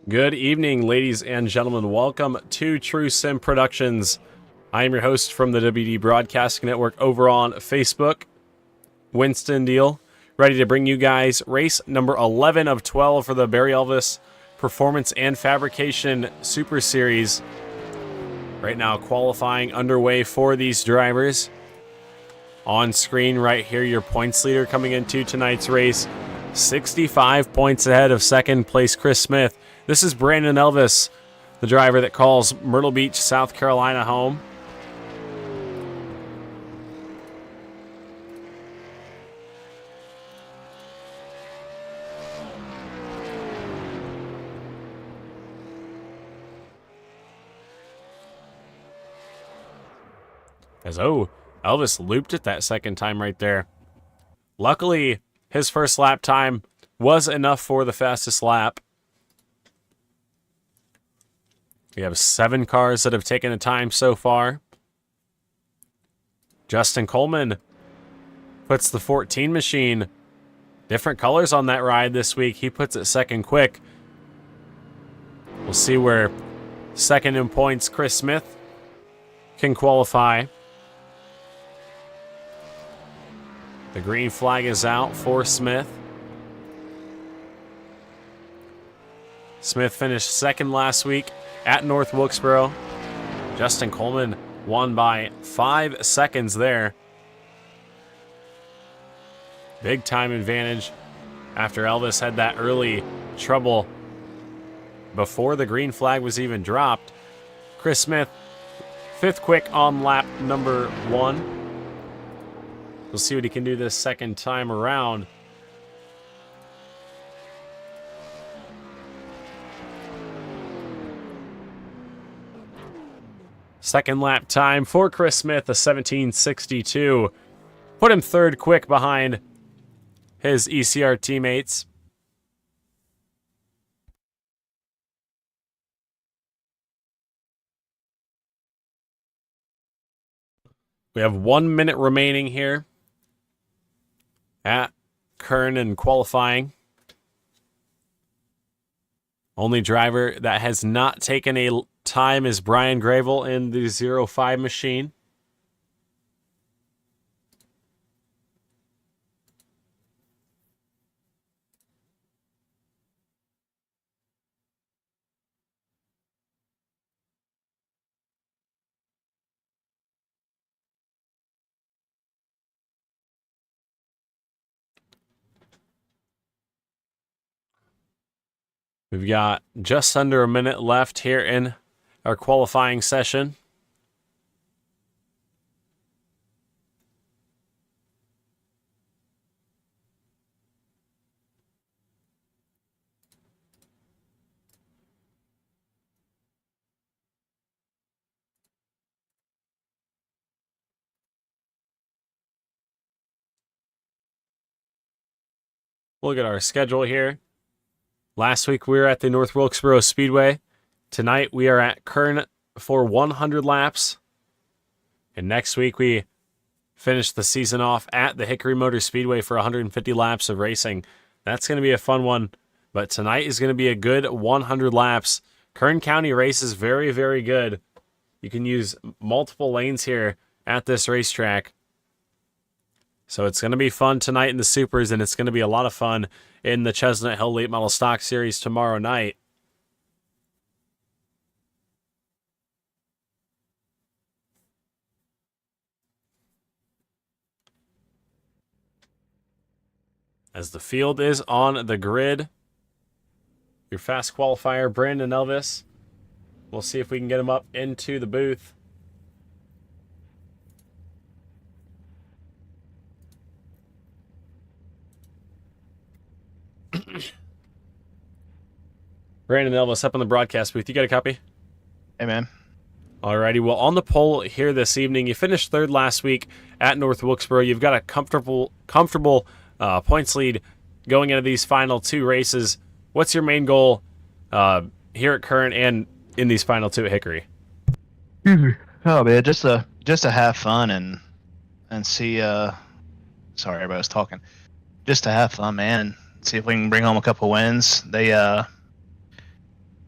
Good evening, ladies and gentlemen. Welcome to True Sim Productions. I am your host from the WD Broadcasting Network over on Facebook, Winston Deal, ready to bring you guys race number 11 of 12 for the Barry Elvis Performance and Fabrication Super Series. Right now, qualifying underway for these drivers. On screen right here, your points leader coming into tonight's race. 65 points ahead of second place Chris Smith. This is Brandon Elvis, the driver that calls Myrtle Beach, South Carolina home. Elvis looped it that second time right there. Luckily, his first lap time was enough for the fastest lap. We have 7 cars that have taken a time so far. Justin Coleman puts the 14 machine. Different colors on that ride this week. He puts it second quick. We'll see where second in points Chris Smith can qualify. The green flag is out for Smith. Smith finished second last week at North Wilkesboro. Justin Coleman won by 5 seconds there. Big time advantage after Elvis had that early trouble before the green flag was even dropped. Chris Smith, 5th quick on lap number 1. We'll see what he can do this second time around. Second lap time for Chris Smith, a 17:62. Put him 3rd quick behind his ECR teammates. We have 1 minute remaining here at Kern in qualifying. Only driver that has not taken a time is Brian Gravel in the 05 machine. We've got just under a minute left here in our qualifying session. Look at our schedule here. Last week we were at the North Wilkesboro Speedway. Tonight we are at Kern for 100 laps. And next week we finish the season off at the Hickory Motor Speedway for 150 laps of racing. That's going to be a fun one. But tonight is going to be a good 100 laps. Kern County race is very, very good. You can use multiple lanes here at this racetrack. So it's going to be fun tonight in the Supers, and it's going to be a lot of fun in the Chestnut Hill Late Model Stock Series tomorrow night. As the field is on the grid, your fast qualifier, Brandon Elvis. We'll see if we can get him up into the booth. Brandon Elvis up on the broadcast booth. You got a copy? Hey, man. Alrighty. Well, on the pole here this evening, you finished 3rd last week at North Wilkesboro. You've got a comfortable points lead going into these final 2 races. What's your main goal here at Kern and in these final 2 at Hickory? Oh man, just to have fun and see. Sorry, everybody was talking. Just to have fun, man. See if we can bring home a couple wins.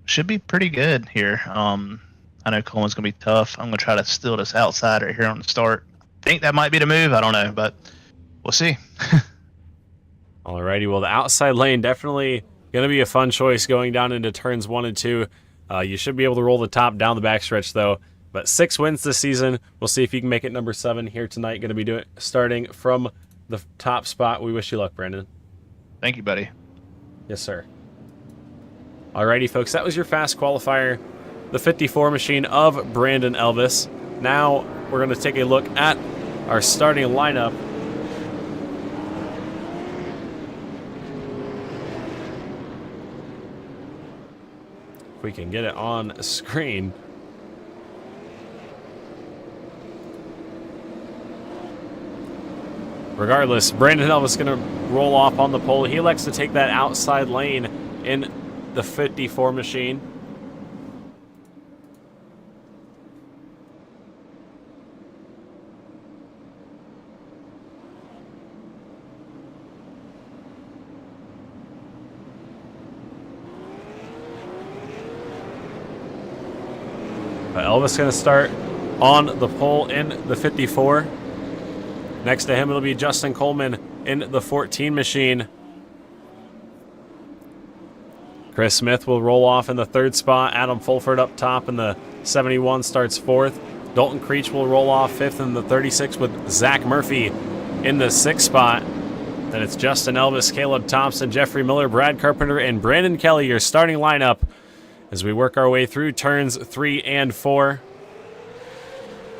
should be pretty good here. I know Coleman's gonna be tough. I'm gonna try to steal this outside right here on the start. I think that might be the move. I don't know, but we'll see. Alrighty, well, the outside lane definitely going to be a fun choice going down into turns 1 and 2. You should be able to roll the top down the backstretch, though. But 6 wins this season. We'll see if you can make it number 7 here tonight. Going to be starting from the top spot. We wish you luck, Brandon. Thank you, buddy. Yes, sir. Alrighty, folks, that was your fast qualifier, the 54 machine of Brandon Elvis. Now we're going to take a look at our starting lineup. If we can get it on screen. Regardless, Brandon Elvis is going to roll off on the pole. He elects to take that outside lane in the 54 machine. But Elvis going to start on the pole in the 54. Next to him, it'll be Justin Coleman in the 14 machine. Chris Smith will roll off in the 3rd spot. Adam Fulford up top in the 71 starts 4th. Dalton Creech will roll off 5th in the 36 with Zach Murphy in the 6th spot. Then it's Justin Elvis, Caleb Thompson, Jeffrey Miller, Brad Carpenter, and Brandon Kelly, your starting lineup as we work our way through turns 3 and 4.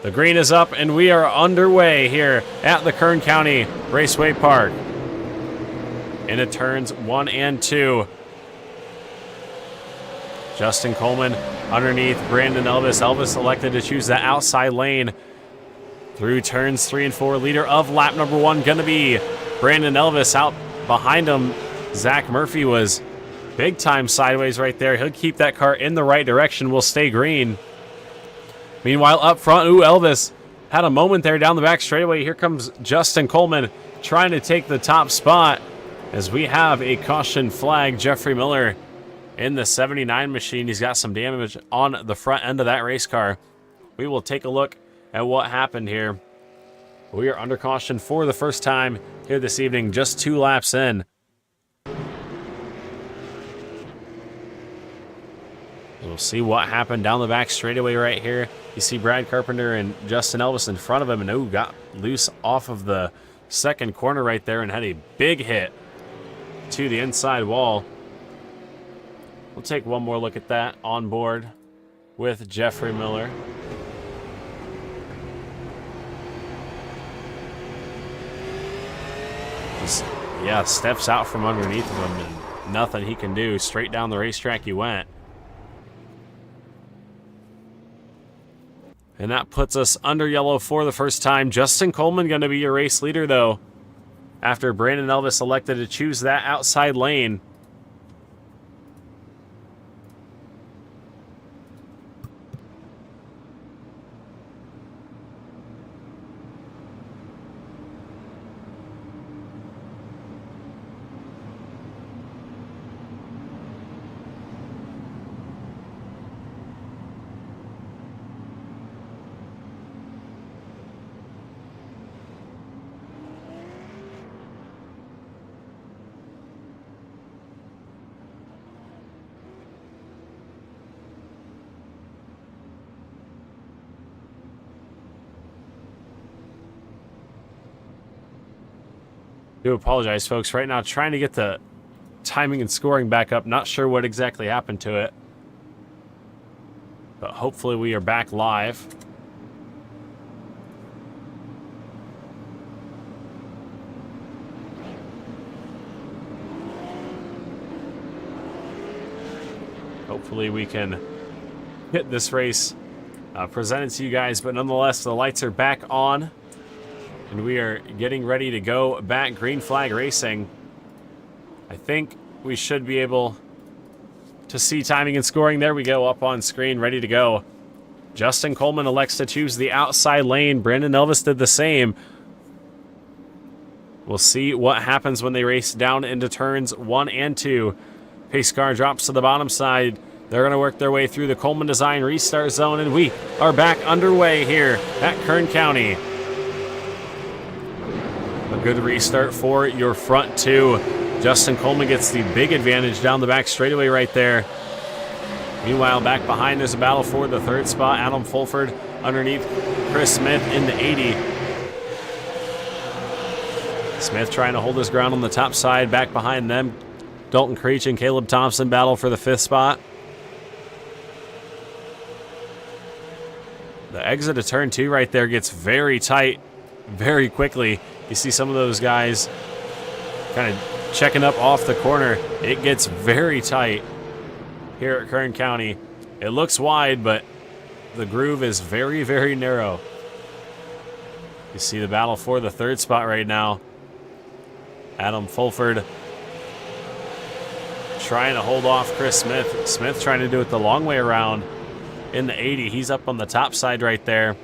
The green is up, and we are underway here at the Kern County Raceway Park into turns 1 and 2. Justin Coleman underneath Brandon Elvis. Elvis elected to choose the outside lane through turns 3 and 4. Leader of lap number 1 going to be Brandon Elvis. Out behind him, Zach Murphy was big time sideways right there. He'll keep that car in the right direction. Will stay green. Meanwhile, up front, Elvis had a moment there down the back straightaway. Here comes Justin Coleman trying to take the top spot as we have a caution flag. Jeffrey Miller in the 79 machine. He's got some damage on the front end of that race car. We will take a look at what happened here. We are under caution for the first time here this evening, just 2 laps in. We'll see what happened down the back straightaway right here. You see Brad Carpenter and Justin Elvis in front of him, and got loose off of the second corner right there and had a big hit to the inside wall. We'll take one more look at that on board with Jeffrey Miller. Just, steps out from underneath of him and nothing he can do. Straight down the racetrack he went. And that puts us under yellow for the first time. Justin Coleman going to be your race leader, though, after Brandon Elvis elected to choose that outside lane. Do apologize, folks. Right now, trying to get the timing and scoring back up. Not sure what exactly happened to it. But hopefully we are back live. Hopefully we can hit this race presented to you guys. But nonetheless, the lights are back on. And we are getting ready to go back green flag racing. I think we should be able to see timing and scoring. There we go, up on screen, ready to go. Justin Coleman elects to choose the outside lane. Brandon Elvis did the same. We'll see what happens when they race down into turns 1 and 2. Pace car drops to the bottom side. They're going to work their way through the Coleman Design restart zone, and we are back underway here at Kern County. A good restart for your front two. Justin Coleman gets the big advantage down the back straightaway right there. Meanwhile, back behind, there's a battle for the third spot. Adam Fulford underneath Chris Smith in the 80. Smith trying to hold his ground on the top side. Back behind them, Dalton Creech and Caleb Thompson battle for the 5th spot. The exit of turn 2 right there gets very tight very quickly. You see some of those guys kind of checking up off the corner. It gets very tight here at Kern County. It looks wide, but the groove is very, very narrow. You see the battle for the 3rd spot right now. Adam Fulford trying to hold off Chris Smith. Smith trying to do it the long way around in the 80. He's up on the top side right there.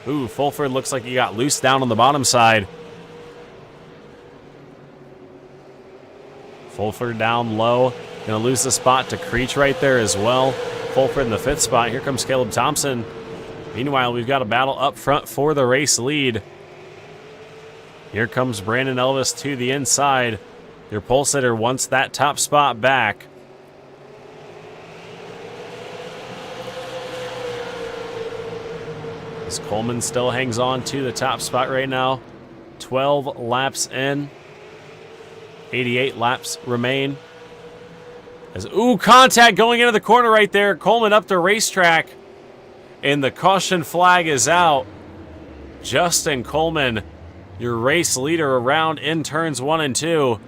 Ooh, Fulford looks like he got loose down on the bottom side. Fulford down low. Going to lose the spot to Creech right there as well. Fulford in the 5th spot. Here comes Caleb Thompson. Meanwhile, we've got a battle up front for the race lead. Here comes Brandon Elvis to the inside. Your pole sitter wants that top spot back. As Coleman still hangs on to the top spot right now. 12 laps in. 88 laps remain. As, ooh, contact going into the corner right there. Coleman up the racetrack. And the caution flag is out. Justin Coleman, your race leader around in turns 1 and 2.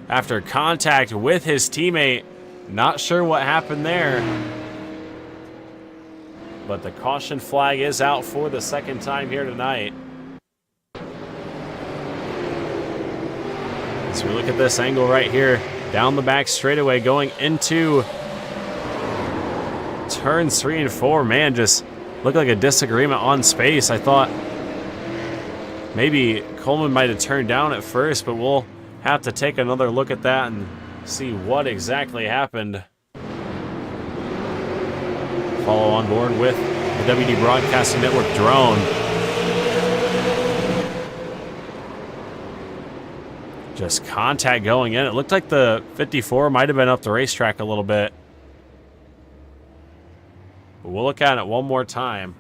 After contact with his teammate. Not sure what happened there. But the caution flag is out for the 2nd time here tonight. As we look at this angle right here, down the back straightaway going into turns 3 and 4. Man, just looked like a disagreement on space. I thought maybe Coleman might have turned down at first, but we'll have to take another look at that and see what exactly happened. Follow on board with the WD Broadcasting Network drone. Just contact going in. It looked like the 54 might have been up the racetrack a little bit. But we'll look at it one more time.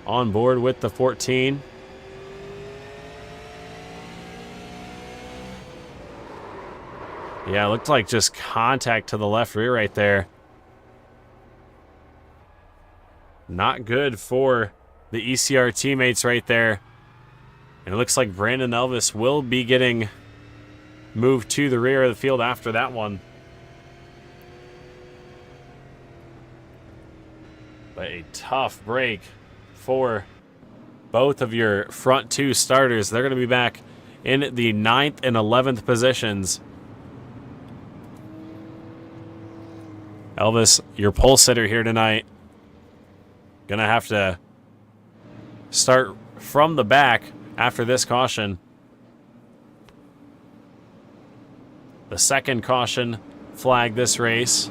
On board with the 14. Yeah, it looked like just contact to the left rear right there. Not good for the ECR teammates right there. And it looks like Brandon Elvis will be getting moved to the rear of the field after that one. But a tough break for both of your front 2 starters. They're going to be back in the 9th and 11th positions. Elvis, your pole sitter here tonight. Gonna have to start from the back after this caution. The 2nd caution flag this race.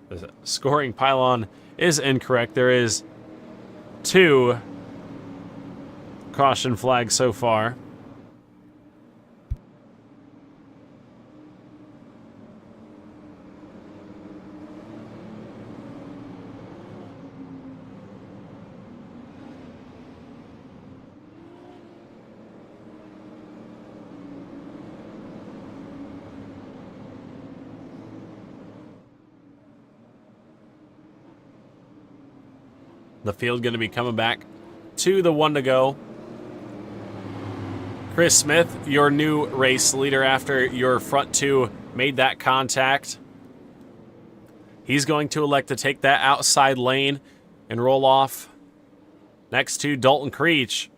The scoring pylon is incorrect. There is 2 caution flags so far. The field going to be coming back to the 1 to go. Chris Smith, your new race leader after your front 2 made that contact. He's going to elect to take that outside lane and roll off next to Dalton Creech.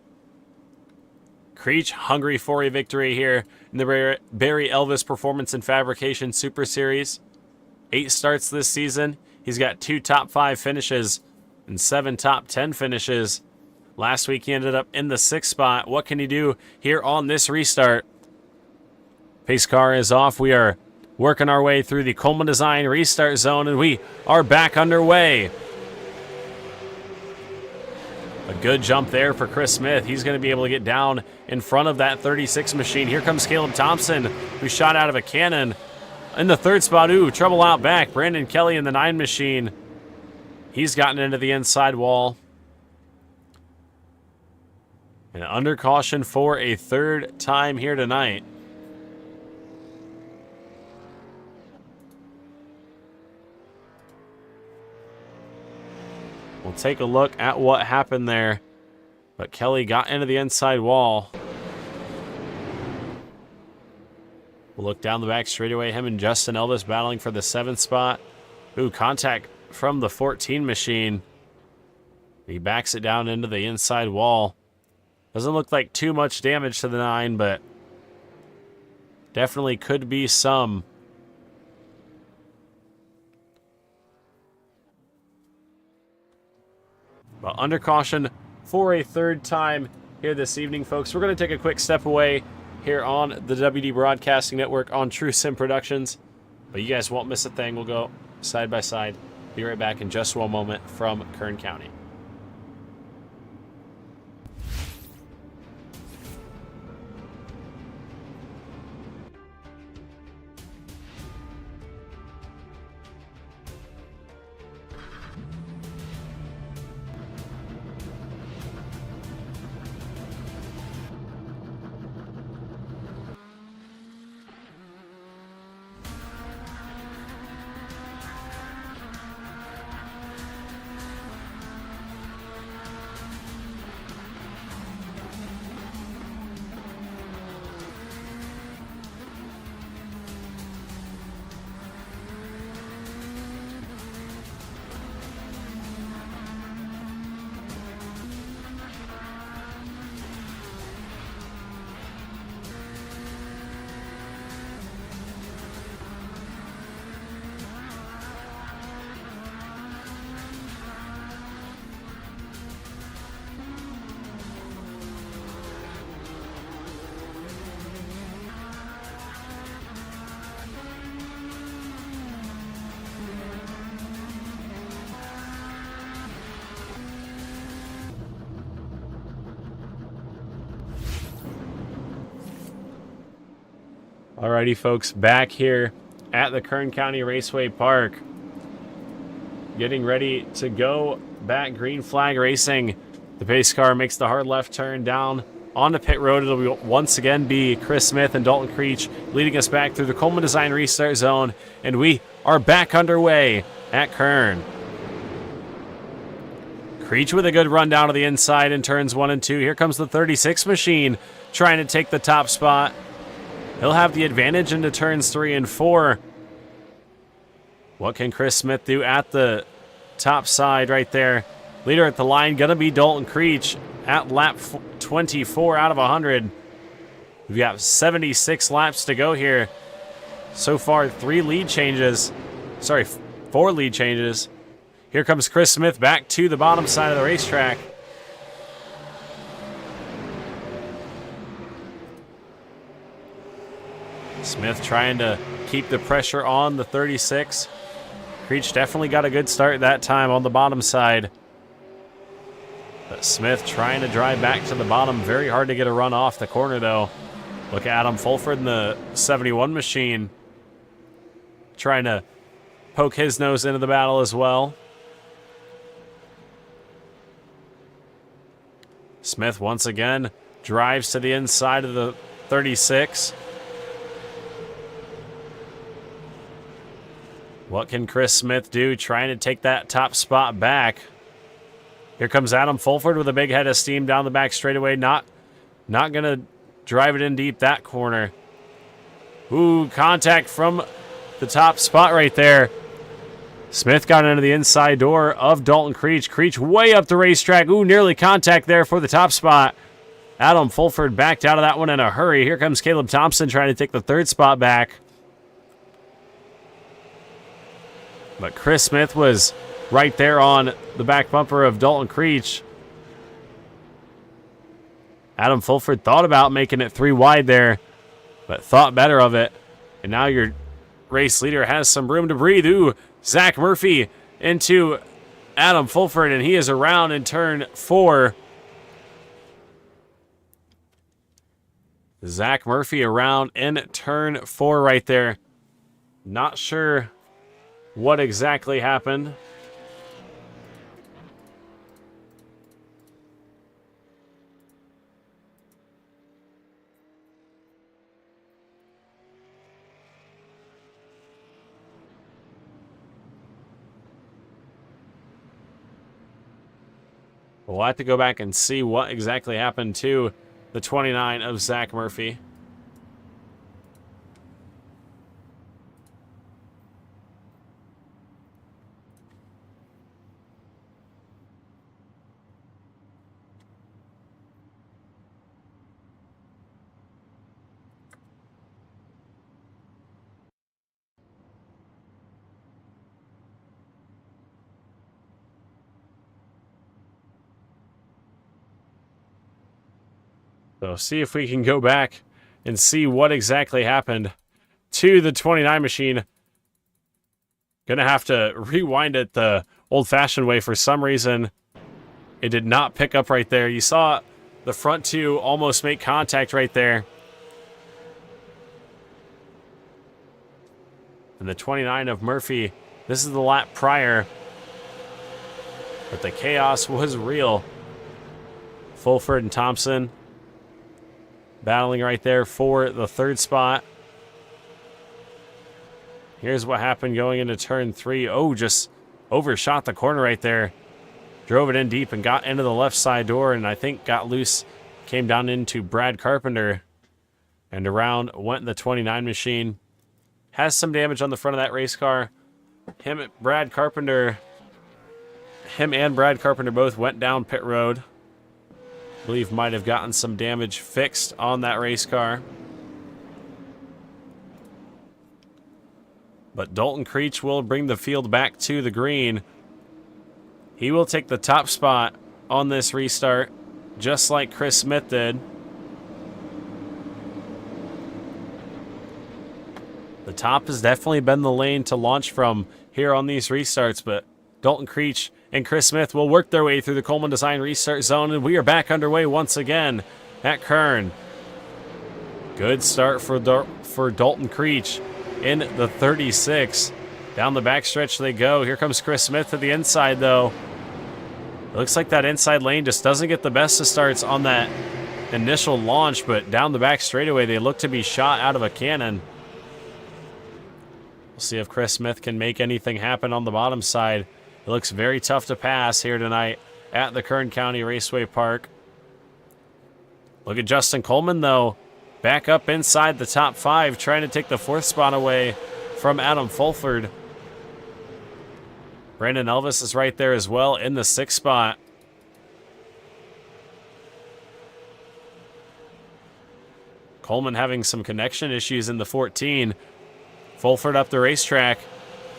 Creech hungry for a victory here in the Barry Elvis Performance and Fabrication Super Series. 8 starts this season. He's got 2 top 5 finishes and 7 top 10 finishes. Last week he ended up in the 6th spot. What can he do here on this restart? Pace car is off. We are working our way through the Coleman Design restart zone, and we are back underway. A good jump there for Chris Smith. He's going to be able to get down in front of that 36 machine. Here comes Caleb Thompson, who shot out of a cannon. In the 3rd spot, trouble out back. Brandon Kelly in the 9 machine. He's gotten into the inside wall. And under caution for a 3rd time here tonight. We'll take a look at what happened there. But Kelly got into the inside wall. We'll look down the back straightaway. Him and Justin Elvis battling for the 7th spot. Contact from the 14 machine. He backs it down into the inside wall. Doesn't look like too much damage to the 9, but definitely could be some. But under caution for a 3rd time here this evening, folks. We're going to take a quick step away here on the WD Broadcasting Network on True Sim Productions. But you guys won't miss a thing. We'll go side by side. Be right back in just one moment from Kern County. Alrighty, folks, back here at the Kern County Raceway Park. Getting ready to go back green flag racing. The pace car makes the hard left turn down onto pit road. It'll be, once again be Chris Smith and Dalton Creech leading us back through the Coleman Design restart zone. And we are back underway at Kern. Creech with a good run down to the inside in turns 1 and 2. Here comes the 36 machine trying to take the top spot. He'll have the advantage into turns 3 and 4. What can Chris Smith do at the top side right there? Leader at the line going to be Dalton Creech at lap 24 out of 100. We've got 76 laps to go here. So far, 4 lead changes. Here comes Chris Smith back to the bottom side of the racetrack. Smith trying to keep the pressure on the 36. Creech definitely got a good start that time on the bottom side. But Smith trying to drive back to the bottom. Very hard to get a run off the corner, though. Look at Adam Fulford in the 71 machine. Trying to poke his nose into the battle as well. Smith once again drives to the inside of the 36. What can Chris Smith do trying to take that top spot back? Here comes Adam Fulford with a big head of steam down the back straightaway. Not going to drive it in deep that corner. Contact from the top spot right there. Smith got into the inside door of Dalton Creech. Creech way up the racetrack. Nearly contact there for the top spot. Adam Fulford backed out of that one in a hurry. Here comes Caleb Thompson trying to take the 3rd spot back. But Chris Smith was right there on the back bumper of Dalton Creech. Adam Fulford thought about making it 3 wide there, but thought better of it. And now your race leader has some room to breathe. Ooh, Zach Murphy into Adam Fulford, and he is around in turn 4. Zach Murphy around in turn 4 right there. Not sure what exactly happened. We'll have to go back and see what exactly happened to the 29 of Zach Murphy. So see if we can go back and see what exactly happened to the 29 machine. Gonna have to rewind it the old-fashioned way. For some reason, it did not pick up right there. You saw the front 2 almost make contact right there. And the 29 of Murphy, this is the lap prior. But the chaos was real. Fulford and Thompson battling right there for the 3rd spot. Here's what happened going into turn 3. Oh, just overshot the corner right there. Drove it in deep and got into the left side door, and I think got loose. Came down into Brad Carpenter. And around went the 29 machine. Has some damage on the front of that race car. Him and Brad Carpenter both went down pit road. I believe might have gotten some damage fixed on that race car. But Dalton Creech will bring the field back to the green. He will take the top spot on this restart, just like Chris Smith did. The top has definitely been the lane to launch from here on these restarts, but Dalton Creech and Chris Smith will work their way through the Coleman Design restart zone, and we are back underway once again at Kern. Good start for Dalton Creech in the 36. Down the backstretch they go. Here comes Chris Smith to the inside, though. It looks like that inside lane just doesn't get the best of starts on that initial launch, but down the back straightaway, they look to be shot out of a cannon. We'll see if Chris Smith can make anything happen on the bottom side. It looks very tough to pass here tonight at the Kern County Raceway Park. Look at Justin Coleman, though. Back up inside the top 5, trying to take the 4th spot away from Adam Fulford. Brandon Elvis is right there as well in the 6th spot. Coleman having some connection issues in the 14. Fulford up the racetrack.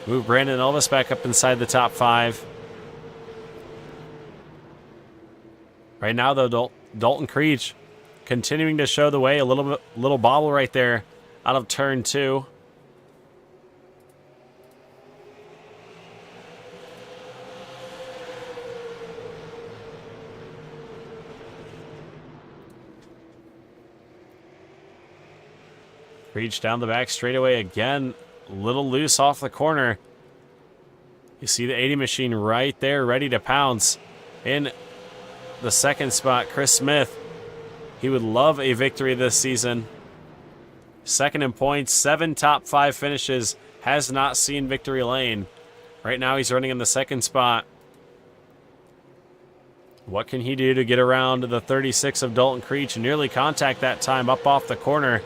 Move Brandon Elvis back up inside the top 5. Right now, though, Dalton Creech continuing to show the way. A little bobble right there out of turn 2. Creech down the back straightaway again. A little loose off the corner. You see the 80 machine right there ready to pounce. In the 2nd spot, Chris Smith. He would love a victory this season. 2nd in points, 7 top 5 finishes. Has not seen victory lane. Right now he's running in the 2nd spot. What can he do to get around the 36 of Dalton Creech and nearly contact that time up off the corner?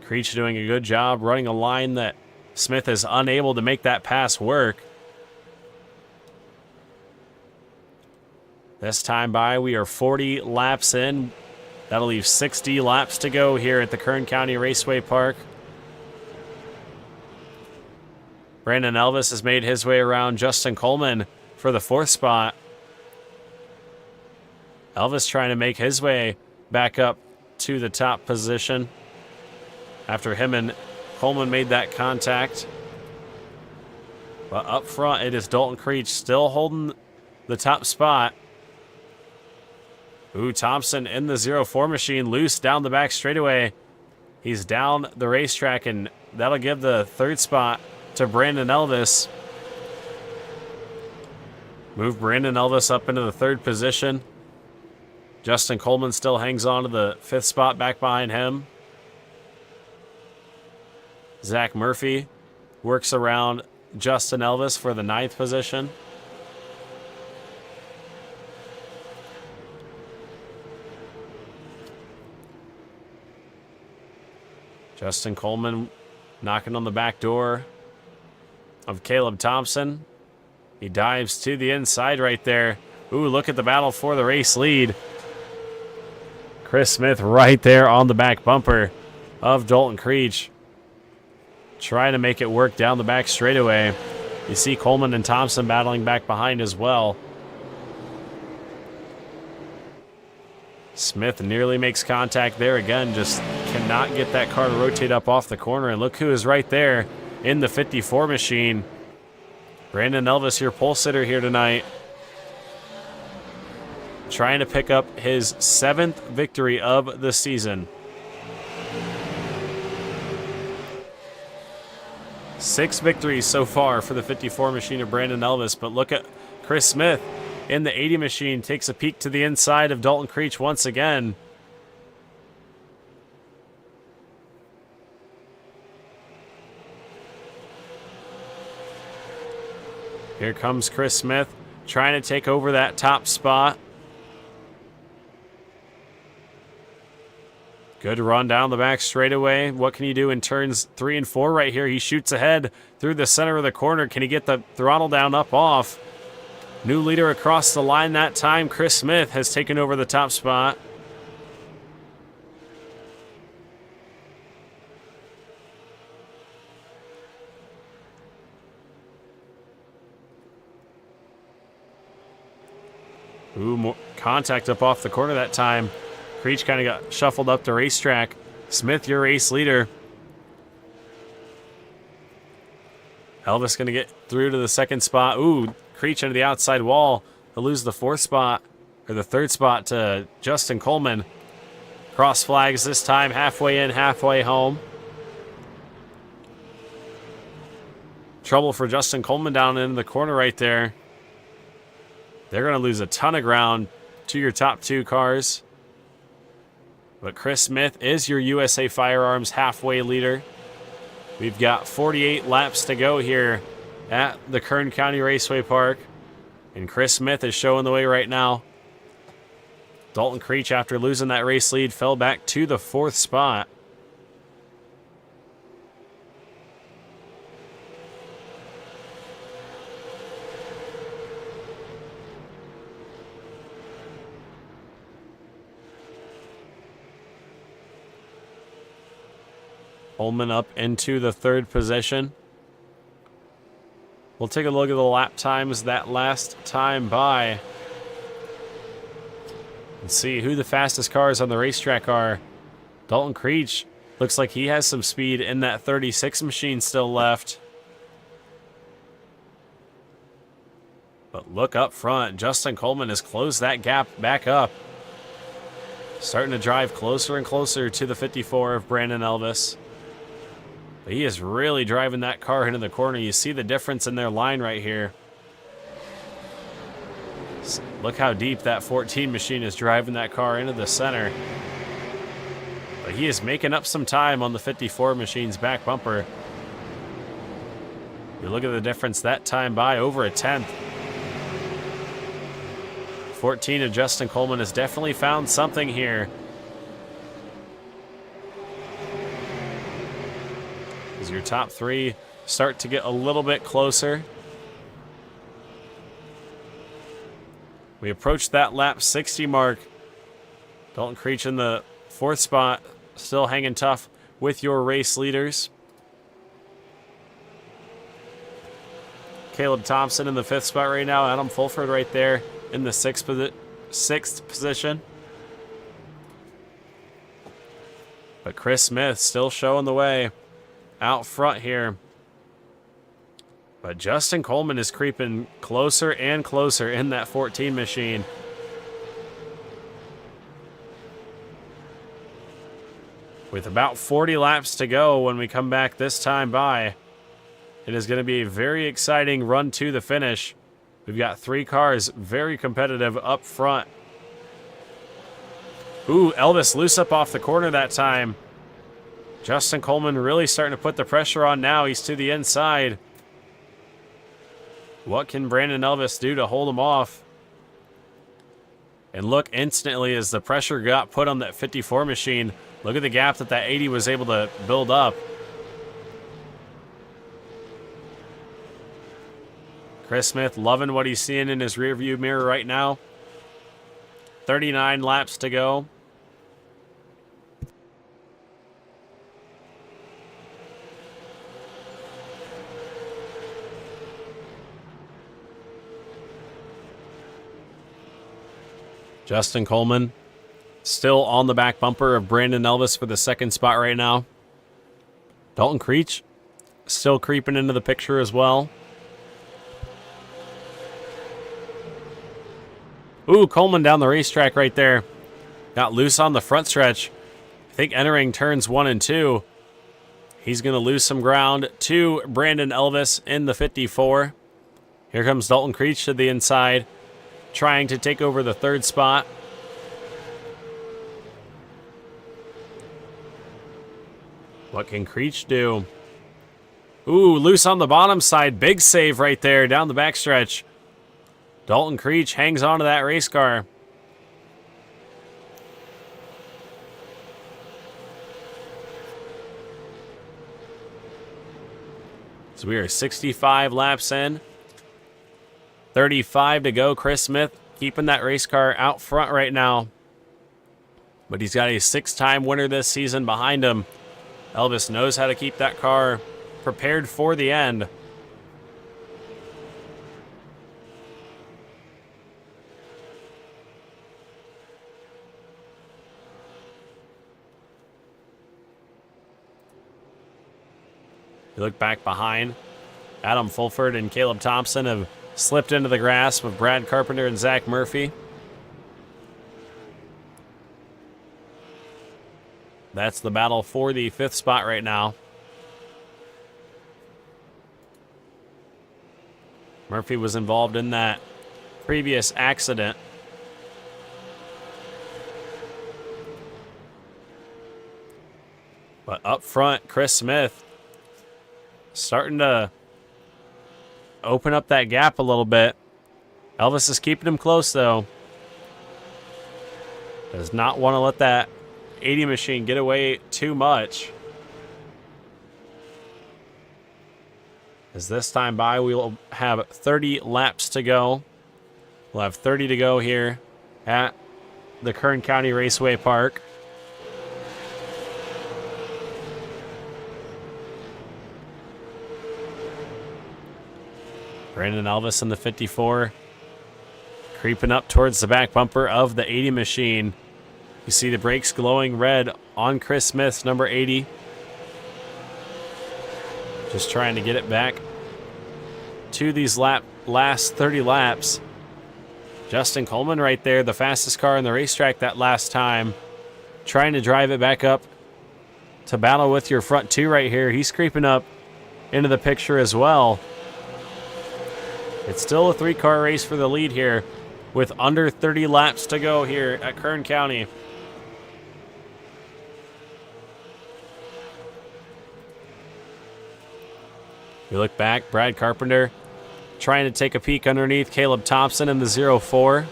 Creech doing a good job running a line that Smith is unable to make that pass work. This time by, we are 40 laps in. That'll leave 60 laps to go here at the Kern County Raceway Park. Brandon Elvis has made his way around Justin Coleman for the 4th spot. Elvis trying to make his way back up to the top position after him and Coleman made that contact. But up front, it is Dalton Creech still holding the top spot. Ooh, Thompson in the 0-4 machine, loose down the back straightaway. He's down the racetrack, and that'll give the 3rd spot to Brandon Elvis. Move Brandon Elvis up into the 3rd position. Justin Coleman still hangs on to the 5th spot back behind him. Zach Murphy works around Justin Elvis for the 9th position. Justin Coleman knocking on the back door of Caleb Thompson. He dives to the inside right there. Ooh, look at the battle for the race lead. Chris Smith right there on the back bumper of Dalton Creech, trying to make it work down the back straightaway. You see Coleman and Thompson battling back behind as well. Smith nearly makes contact there again, just cannot get that car to rotate up off the corner. And look who is right there in the 54 machine. Brandon Elvis, your pole sitter here tonight, trying to pick up his 7th victory of the season. 6 victories so far for the 54 machine of Brandon Elvis, but look at Chris Smith in the 80 machine, takes a peek to the inside of Dalton Creech once again. Here comes Chris Smith trying to take over that top spot. Good run down the back straightaway. What can he do in turns 3 and 4 right here? He shoots ahead through the center of the corner. Can he get the throttle down, up, off? New leader across the line that time. Chris Smith has taken over the top spot. Ooh, more contact up off the corner that time. Creech kind of got shuffled up the racetrack. Smith, your race leader. Elvis going to get through to the 2nd spot. Ooh, Creech into the outside wall. He'll lose the 4th spot, or the 3rd spot, to Justin Coleman. Cross flags this time, halfway in, halfway home. Trouble for Justin Coleman down in the corner right there. They're going to lose a ton of ground to your top 2 cars. But Chris Smith is your USA Firearms halfway leader. We've got 48 laps to go here at the Kern County Raceway Park. And Chris Smith is showing the way right now. Dalton Creech, after losing that race lead, fell back to the 4th spot. Coleman up into the 3rd position. We'll take a look at the lap times that last time by and see who the fastest cars on the racetrack are. Dalton Creech looks like he has some speed in that 36 machine still left. But look up front. Justin Coleman has closed that gap back up. Starting to drive closer and closer to the 54 of Brandon Elvis. But he is really driving that car into the corner. You see the difference in their line right here. Look how deep that 14 machine is driving that car into the center. But he is making up some time on the 54 machine's back bumper. You look at the difference that time by over a 10th. 14 of Justin Coleman has definitely found something here. As your top 3 start to get a little bit closer. We approach that lap 60 mark. Dalton Creech in the 4th spot, still hanging tough with your race leaders. Caleb Thompson in the 5th spot right now. Adam Fulford right there in the 6th position. But Chris Smith still showing the way out front here. But Justin Coleman is creeping closer and closer in that 14 machine. With about 40 laps to go when we come back this time by, it is going to be a very exciting run to the finish. We've got 3 cars very competitive up front. Ooh, Elvis loose up off the corner that time. Justin Coleman really starting to put the pressure on now. He's to the inside. What can Brandon Elvis do to hold him off? And look, instantly as the pressure got put on that 54 machine, look at the gap that 80 was able to build up. Chris Smith loving what he's seeing in his rearview mirror right now. 39 laps to go. Justin Coleman still on the back bumper of Brandon Elvis for the 2nd spot right now. Dalton Creech still creeping into the picture as well. Ooh, Coleman down the racetrack right there. Got loose on the front stretch. I think entering turns 1 and 2. He's going to lose some ground to Brandon Elvis in the 54. Here comes Dalton Creech to the inside, trying to take over the 3rd spot. What can Creech do? Ooh, loose on the bottom side. Big save right there down the backstretch. Dalton Creech hangs on to that race car. So we are 65 laps in. 35 to go. Chris Smith keeping that race car out front right now. But he's got a 6-time winner this season behind him. Elvis knows how to keep that car prepared for the end. You look back behind. Adam Fulford and Caleb Thompson have slipped into the grasp of Brad Carpenter and Zach Murphy. That's the battle for the 5th spot right now. Murphy was involved in that previous accident. But up front, Chris Smith starting to open up that gap a little bit. Elvis is keeping him close, though. Does not want to let that 80 machine get away too much. As this time by, we'll have 30 laps to go. We'll have 30 to go here at the Kern County Raceway Park. Brandon Elvis in the 54, creeping up towards the back bumper of the 80 machine. You see the brakes glowing red on Chris Smith's number 80. Just trying to get it back to these last 30 laps. Justin Coleman right there, the fastest car in the racetrack that last time. Trying to drive it back up to battle with your front 2 right here. He's creeping up into the picture as well. It's still a 3-car race for the lead here with under 30 laps to go here at Kern County. You look back, Brad Carpenter trying to take a peek underneath Caleb Thompson in the 04.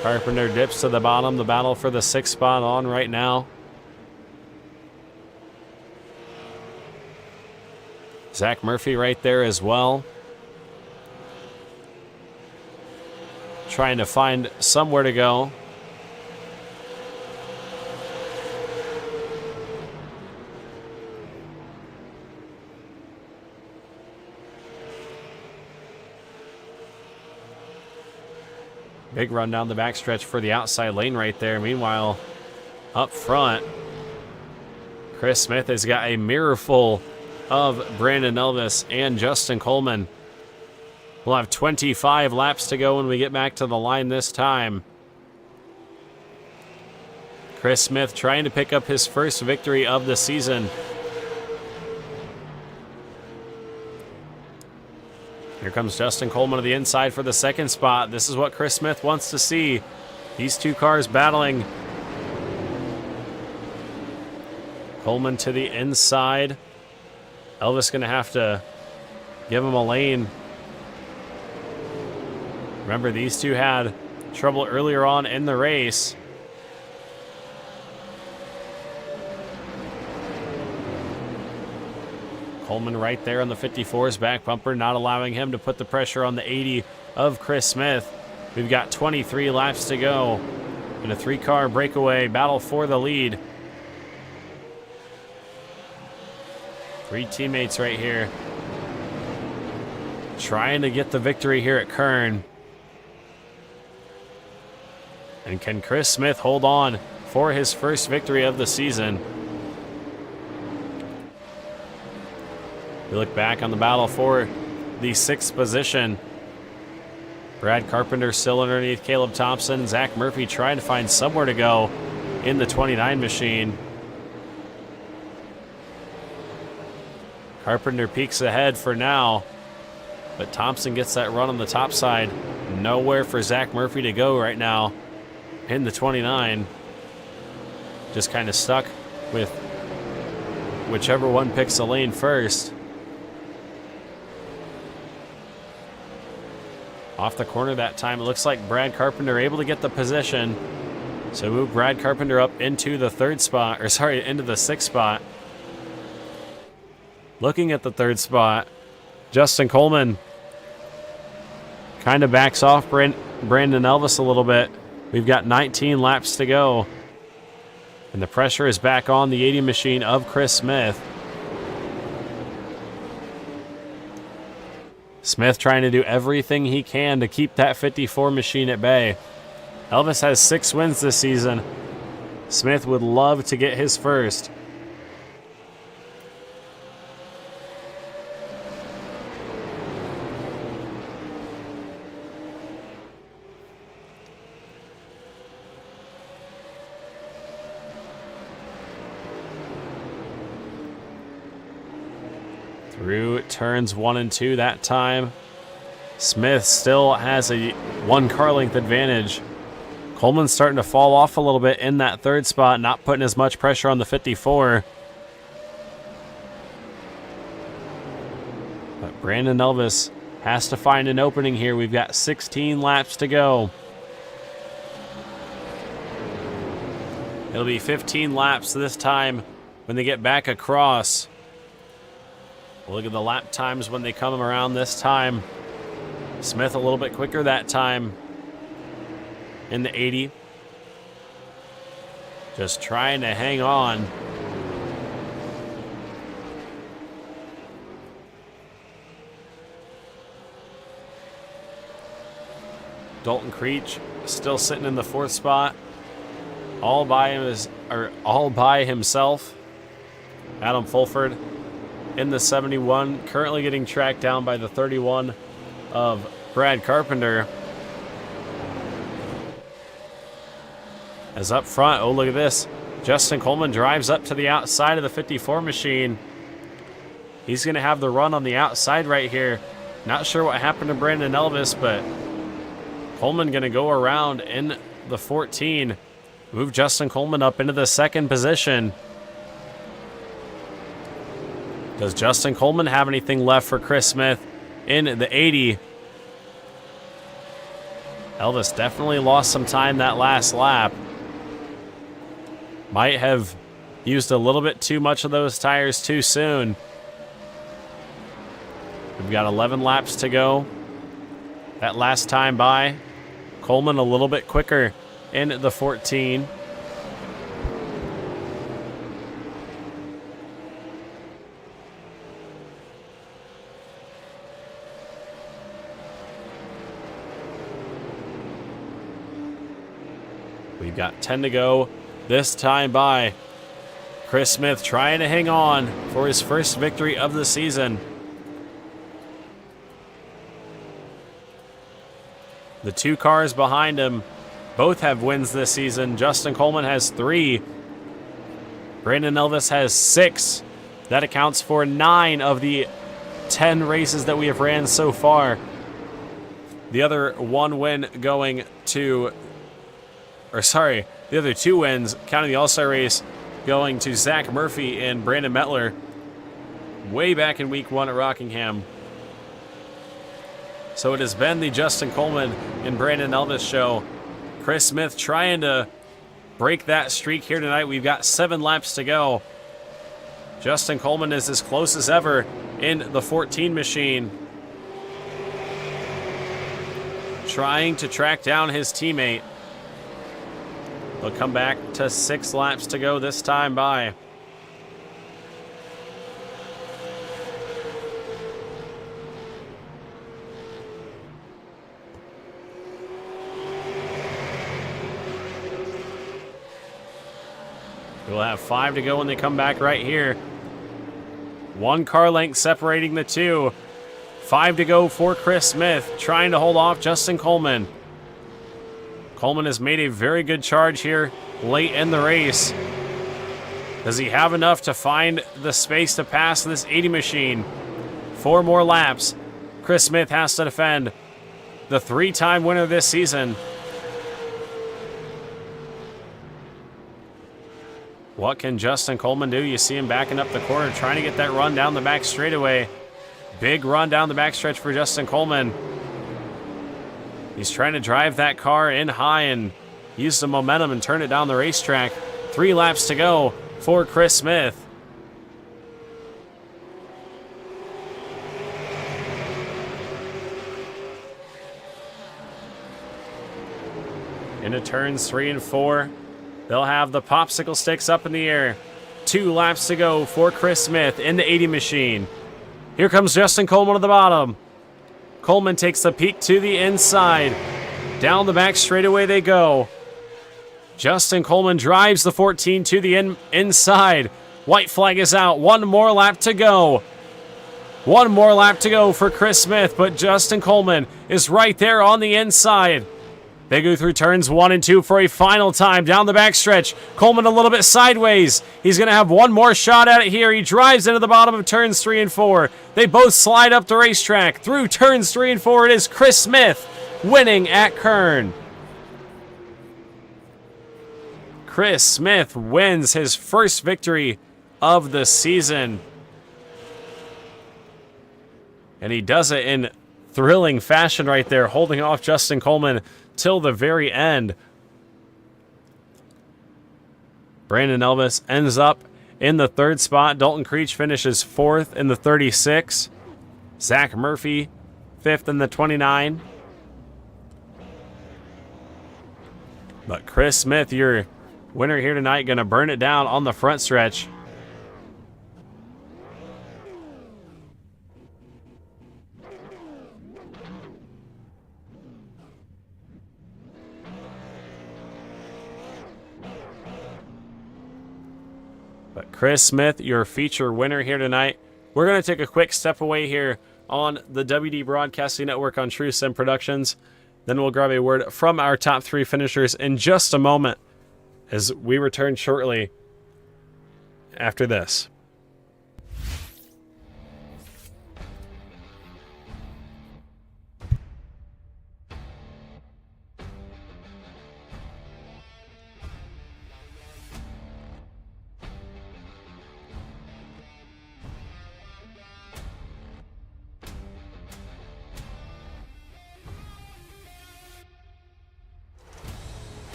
Carpenter dips to the bottom, the battle for the 6th spot on right now. Zach Murphy right there as well. Trying to find somewhere to go. Big run down the backstretch for the outside lane right there. Meanwhile, up front, Chris Smith has got a mirror full of Brandon Elvis and Justin Coleman. We'll have 25 laps to go when we get back to the line this time. Chris Smith trying to pick up his first victory of the season. Here comes Justin Coleman to the inside for the second spot. This is what Chris Smith wants to see. These two cars battling. Coleman to the inside. Elvis going to have to give him a lane. Remember, these two had trouble earlier on in the race. Coleman right there on the 54's back bumper, not allowing him to put the pressure on the 80 of Chris Smith. We've got 23 laps to go in a 3-car breakaway battle for the lead. 3 teammates right here trying to get the victory here at Kern. And can Chris Smith hold on for his first victory of the season? We look back on the battle for the 6th position. Brad Carpenter still underneath Caleb Thompson. Zach Murphy trying to find somewhere to go in the 29 machine. Carpenter peeks ahead for now, but Thompson gets that run on the top side. Nowhere for Zach Murphy to go right now in the 29. Just kind of stuck with whichever one picks the lane first. Off the corner that time, it looks like Brad Carpenter able to get the position. So move Brad Carpenter up into the 3rd spot, or sorry, into the 6th spot. Looking at the 3rd spot, Justin Coleman kind of backs off Brandon Elvis a little bit. We've got 19 laps to go. And the pressure is back on the 80 machine of Chris Smith. Smith trying to do everything he can to keep that 54 machine at bay. Elvis has 6 wins this season. Smith would love to get his first. Through turns 1 and 2 that time. Smith still has a 1 car length advantage. Coleman's starting to fall off a little bit in that 3rd spot, not putting as much pressure on the 54. But Brandon Elvis has to find an opening here. We've got 16 laps to go. It'll be 15 laps this time when they get back across. We'll look at the lap times when they come around this time. Smith a little bit quicker that time in the 80. Just trying to hang on. Dalton Creech still sitting in the 4th spot, all by himself. Adam Fulford in the 71, currently getting tracked down by the 31 of Brad Carpenter. As up front, oh look at this, Justin Coleman drives up to the outside of the 54 machine. He's going to have the run on the outside right here. Not sure what happened to Brandon Elvis, but Coleman going to go around in the 14. Move Justin Coleman up into the 2nd position. Does Justin Coleman have anything left for Chris Smith in the 80? Elvis definitely lost some time that last lap. Might have used a little bit too much of those tires too soon. We've got 11 laps to go. That last time by, Coleman a little bit quicker in the 14. We've got 10 to go this time by. Chris Smith trying to hang on for his first victory of the season. The two cars behind him both have wins this season. Justin Coleman has 3. Brandon Elvis has 6. That accounts for 9 of the 10 races that we have ran so far. The other 1 win going to, the other 2 wins, counting the All-Star race, going to Zach Murphy and Brandon Mettler way back in week 1 at Rockingham. So it has been the Justin Coleman and Brandon Elvis show. Chris Smith trying to break that streak here tonight. We've got 7 laps to go. Justin Coleman is as close as ever in the 14 machine. Trying to track down his teammate. They'll come back to 6 laps to go this time by. We'll have 5 to go when they come back right here. 1 car length separating the 2. 5 to go for Chris Smith, trying to hold off Justin Coleman. Coleman has made a very good charge here late in the race. Does he have enough to find the space to pass this 80 machine? 4 more laps. Chris Smith has to defend the 3-time winner this season. What can Justin Coleman do? You see him backing up the corner, trying to get that run down the back straightaway. Big run down the backstretch for Justin Coleman. He's trying to drive that car in high and use the momentum and turn it down the racetrack. 3 laps to go for Chris Smith. Into turns 3 and 4. They'll have the popsicle sticks up in the air. 2 laps to go for Chris Smith in the 80 machine. Here comes Justin Coleman at the bottom. Coleman takes the peak to the inside. Down the back straightaway they go. Justin Coleman drives the 14 to the inside. White flag is out. 1 more lap to go. 1 more lap to go for Chris Smith, but Justin Coleman is right there on the inside. They go through turns 1 and 2 for a final time down the backstretch. Coleman a little bit sideways. He's going to have 1 more shot at it here. He drives into the bottom of turns 3 and 4. They both slide up the racetrack. Through turns 3 and 4, it is Chris Smith winning at Kern. Chris Smith wins his first victory of the season. And he does it in thrilling fashion right there, holding off Justin Coleman till the very end. Brandon Elvis ends up in the 3rd spot. Dalton Creech finishes 4th in the 36. Zach Murphy 5th in the 29. But Chris Smith, your winner here tonight, going to burn it down on the front stretch. But Chris Smith, your feature winner here tonight. We're going to take a quick step away here on the WD Broadcasting Network on True Sim Productions. Then we'll grab a word from our top 3 finishers in just a moment as we return shortly after this.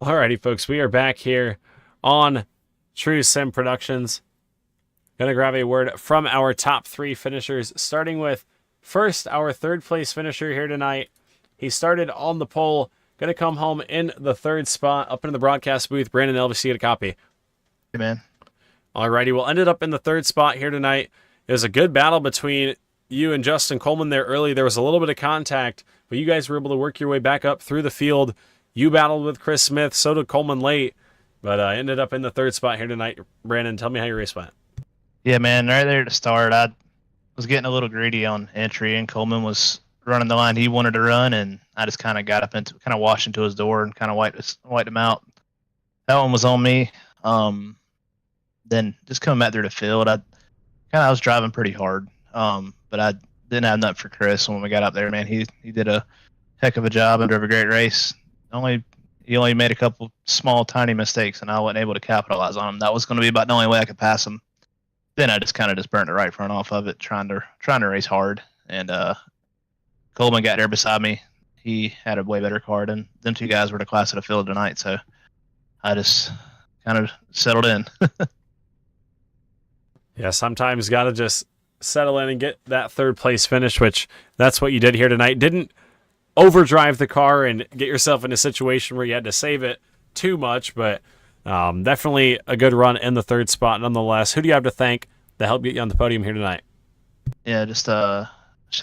Alrighty, folks, we are back here on True Sim Productions. Gonna grab a word from our top 3 finishers, starting with first our 3rd place finisher here tonight. He started on the pole, gonna come home in the 3rd spot, up into the broadcast booth. Brandon Elvis, you get a copy. Hey, man. Alrighty, well, ended up in the 3rd spot here tonight. It was a good battle between you and Justin Coleman there early. There was a little bit of contact, but you guys were able to work your way back up through the field. You battled with Chris Smith, so did Coleman late, but ended up in the 3rd spot here tonight. Brandon, tell me how your race went. Yeah, man. Right there to start, I was getting a little greedy on entry, and Coleman was running the line he wanted to run, and I just kind of got up into, kind of washed into his door and kind of wiped him out. That one was on me. Then just coming back through the field, I was driving pretty hard, but I didn't have nothing for Chris when we got up there. Man, he did a heck of a job and drove a great race. He only made a couple small, tiny mistakes, and I wasn't able to capitalize on them. That was going to be about the only way I could pass him. Then I just kind of just burnt the right front off of it, trying to race hard. And Coleman got there beside me. He had a way better car, and them 2 guys were the class of the field tonight. So I just kind of settled in. Yeah, sometimes got to just settle in and get that 3rd place finish, which that's what you did here tonight. Didn't overdrive the car and get yourself in a situation where you had to save it too much, but definitely a good run in the 3rd spot nonetheless. Who do you have to thank that helped get you on the podium here tonight? Yeah, just shout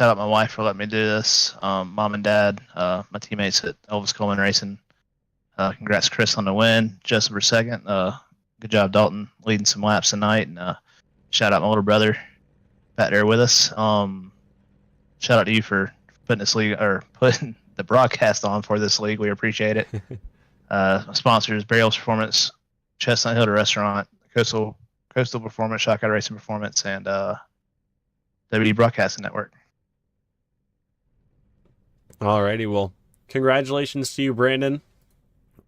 out my wife for letting me do this. Mom and Dad, my teammates at Elvis Coleman Racing. Congrats, Chris, on the win. Justin for 2nd. Good job, Dalton, leading some laps tonight. And shout out my little brother back there with us. Shout out to you for putting this league, or putting the broadcast on for this league. We appreciate it. My sponsors: Burial's Performance, Chestnut Hill Restaurant, Coastal Performance, Shotgun Racing Performance, and WD Broadcasting Network. Alrighty, well, congratulations to you, Brandon,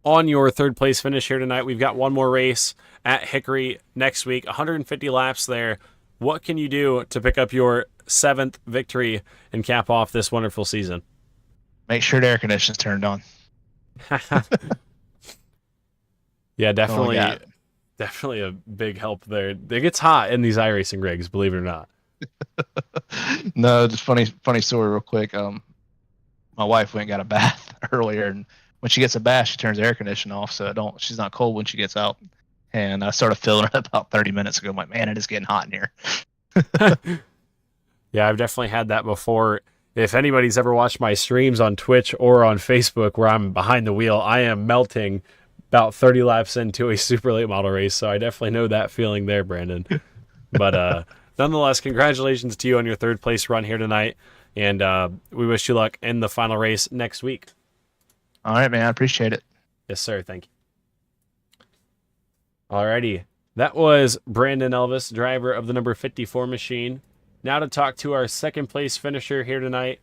on your 3rd place finish here tonight. We've got one more race at Hickory next week, 150 laps there. What can you do to pick up your 7th victory and cap off this wonderful season? Make sure the air conditioning's turned on. Yeah, definitely a big help there. It gets hot in these iRacing rigs, believe it or not. No, just funny story real quick. My wife went and got a bath earlier, and when she gets a bath, she turns the air conditioning off so she's not cold when she gets out. And I started filling it about 30 minutes ago. I'm like, man, it is getting hot in here. Yeah, I've definitely had that before. If anybody's ever watched my streams on Twitch or on Facebook where I'm behind the wheel, I am melting about 30 laps into a super late model race. So I definitely know that feeling there, Brandon. But nonetheless, congratulations to you on your 3rd place run here tonight. And we wish you luck in the final race next week. All right, man. I appreciate it. Yes, sir. Thank you. Alrighty. That was Brandon Elvis, driver of the number 54 machine. Now to talk to our 2nd place finisher here tonight.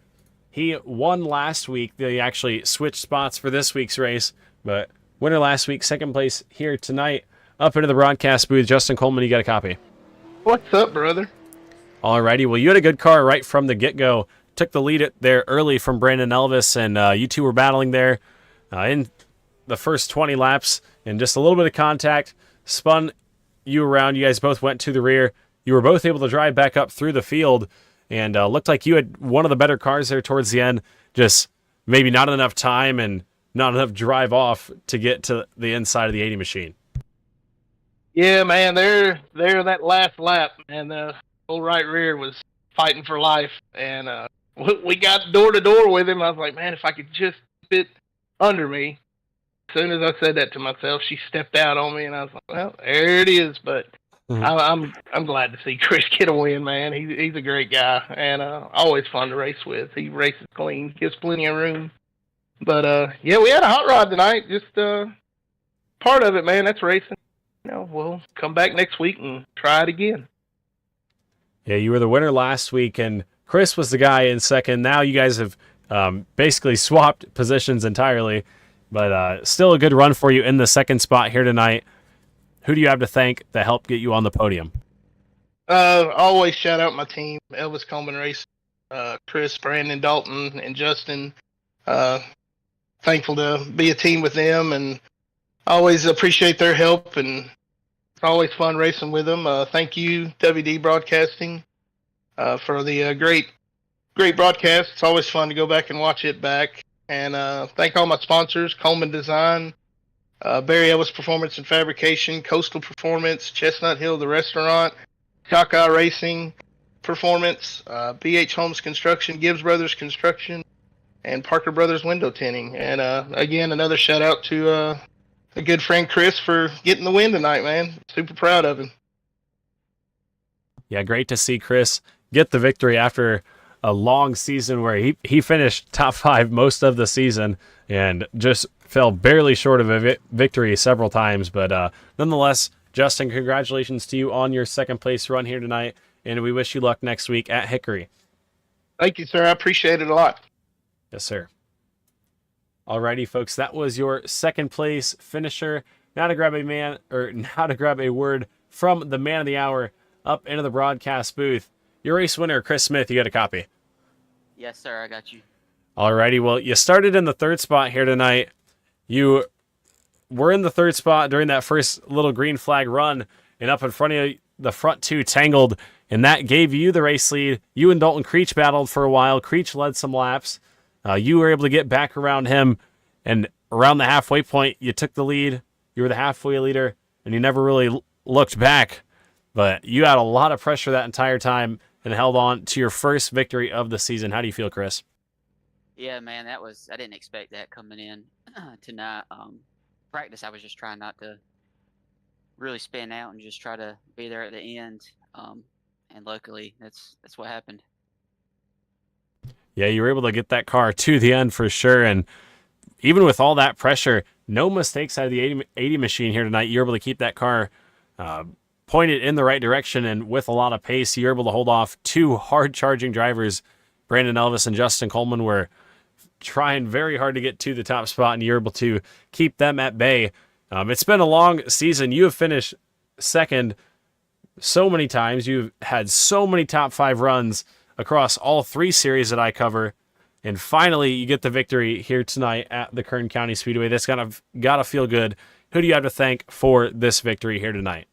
He won last week. They actually switched spots for this week's race, but winner last week, 2nd place here tonight. Up into the broadcast booth, Justin Coleman, you got a copy. What's up, brother? Alrighty. Well, you had a good car right from the get-go. Took the lead there early from Brandon Elvis, and you two were battling there in the first 20 laps, and just a little bit of contact spun you around. You guys both went to the rear. You were both able to drive back up through the field, and looked like you had one of the better cars there towards the end. Just maybe not enough time and not enough drive off to get to the inside of the 80 machine. Yeah, man, they're that last lap, and the whole right rear was fighting for life, and we got door to door with him. I was like, man, if I could just fit under me. As soon as I said that to myself, she stepped out on me, and I was like, well, there it is. But I'm glad to see Chris get a win, man. He's a great guy, and always fun to race with. He races clean, gives plenty of room. But yeah, we had a hot rod tonight. Just part of it, man. That's racing. We'll come back next week and try it again. Yeah, you were the winner last week, and Chris was the guy in 2nd. Now you guys have basically swapped positions entirely, but still a good run for you in the 2nd spot here tonight. Who do you have to thank that helped get you on the podium? Always shout out my team, Elvis Coleman Racing, Chris, Brandon, Dalton, and Justin. Thankful to be a team with them, and always appreciate their help, and it's always fun racing with them. Thank you, WD Broadcasting, for the great broadcast. It's always fun to go back and watch it back. And thank all my sponsors: Coleman Design, Barry Elvis Performance and Fabrication, Coastal Performance, Chestnut Hill the Restaurant, Choctaw Racing Performance, BH Homes Construction, Gibbs Brothers Construction, and Parker Brothers Window Tinting. And again, another shout out to a good friend Chris for getting the win tonight, man. Super proud of him. Yeah, great to see Chris get the victory after a long season where he finished top 5 most of the season and just fell barely short of a victory several times. But nonetheless, Justin, congratulations to you on your second place run here tonight, and we wish you luck next week at Hickory. Thank you, sir. I appreciate it a lot. Yes, sir. Alrighty, folks, that was your second place finisher. Now to grab a word from the man of the hour up into the broadcast booth. Your race winner, Chris Smith, you got a copy. Yes, sir, I got you. Alrighty, well, you started in the third spot here tonight. You were in the third spot during that first little green flag run, and up in front of you, the front two tangled, and that gave you the race lead. You and Dalton Creech battled for a while. Creech led some laps. You were able to get back around him, and around the halfway point, you took the lead. You were the halfway leader, and you never really looked back. But you had a lot of pressure that entire time and held on to your first victory of the season. How do you feel, Chris? Yeah, man, I didn't expect that coming in tonight. Practice, I was just trying not to really spin out and just try to be there at the end. And luckily, that's what happened. Yeah, you were able to get that car to the end for sure. And even with all that pressure, no mistakes out of the 80 machine here tonight. You were able to keep that car pointed in the right direction, and with a lot of pace, you're able to hold off two hard-charging drivers. Brandon Elvis and Justin Coleman were trying very hard to get to the top spot, and you're able to keep them at bay. It's been a long season. You have finished second so many times. You've had so many top 5 runs across all 3 series that I cover, and finally you get the victory here tonight at the Kern County Speedway. That's gotta feel good. Who do you have to thank for this victory here tonight?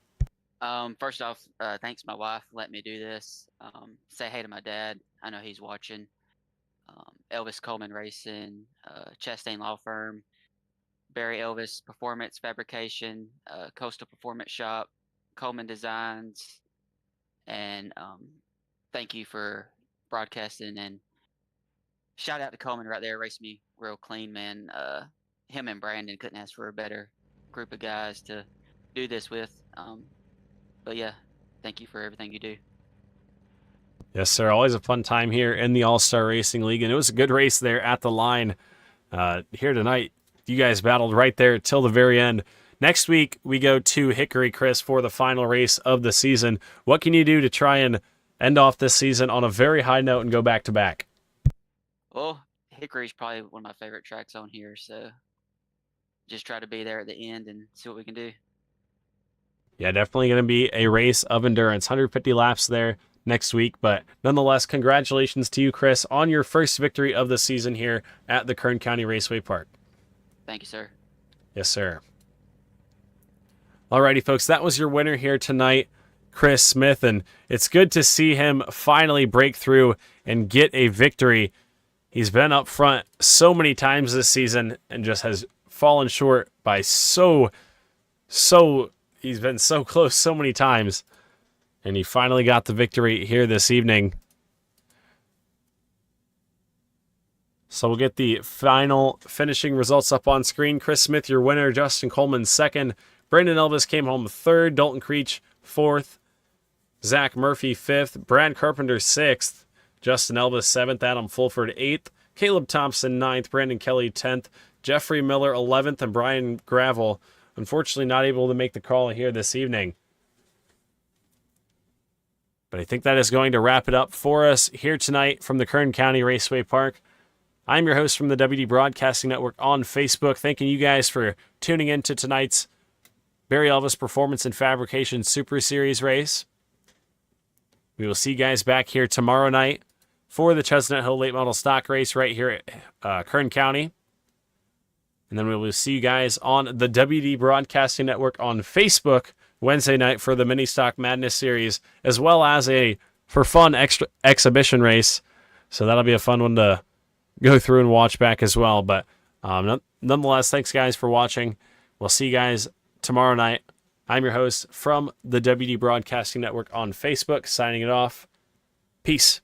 First off, thanks my wife for letting me do this. Say hey to my dad. I know he's watching. Elvis Coleman Racing, Chastain Law Firm, Barry Elvis Performance Fabrication, Coastal Performance Shop, Coleman Designs, and thank you for broadcasting, and shout out to Coleman right there. Raced me real clean, man. Him and Brandon couldn't ask for a better group of guys to do this with. But yeah, thank you for everything you do. Yes, sir. Always a fun time here in the All-Star Racing League, and it was a good race there at the line here tonight. You guys battled right there till the very end. Next week, we go to Hickory, Chris, for the final race of the season. What can you do to try and end off this season on a very high note and go back-to-back? Well, Hickory's probably one of my favorite tracks on here, so just try to be there at the end and see what we can do. Yeah, definitely going to be a race of endurance. 150 laps there next week, but nonetheless, congratulations to you, Chris, on your first victory of the season here at the Kern County Raceway Park. Thank you, sir. Yes, sir. Alrighty, folks, that was your winner here tonight, Chris Smith, and it's good to see him finally break through and get a victory. He's been up front so many times this season and just has fallen short by he's been so close so many times, and he finally got the victory here this evening. So we'll get the final finishing results up on screen. Chris Smith, your winner. Justin Coleman, second. Brandon Elvis came home third. Dalton Creech, fourth. Zach Murphy, fifth. Brad Carpenter, sixth. Justin Elvis, seventh. Adam Fulford, eighth. Caleb Thompson, ninth. Brandon Kelly, 10th. Jeffrey Miller, 11th. And Brian Gravel, unfortunately not able to make the call here this evening. But I think that is going to wrap it up for us here tonight from the Kern County Raceway Park. I'm your host from the WD Broadcasting Network on Facebook, thanking you guys for tuning in to tonight's Barry Elvis Performance and Fabrication Super Series race. We will see you guys back here tomorrow night for the Chestnut Hill Late Model Stock Race right here at Kern County. And then we will see you guys on the WD Broadcasting Network on Facebook Wednesday night for the Mini Stock Madness Series, as well as a for fun extra exhibition race. So that'll be a fun one to go through and watch back as well. But nonetheless, thanks guys for watching. We'll see you guys tomorrow night. I'm your host from the WD Broadcasting Network on Facebook, signing it off. Peace.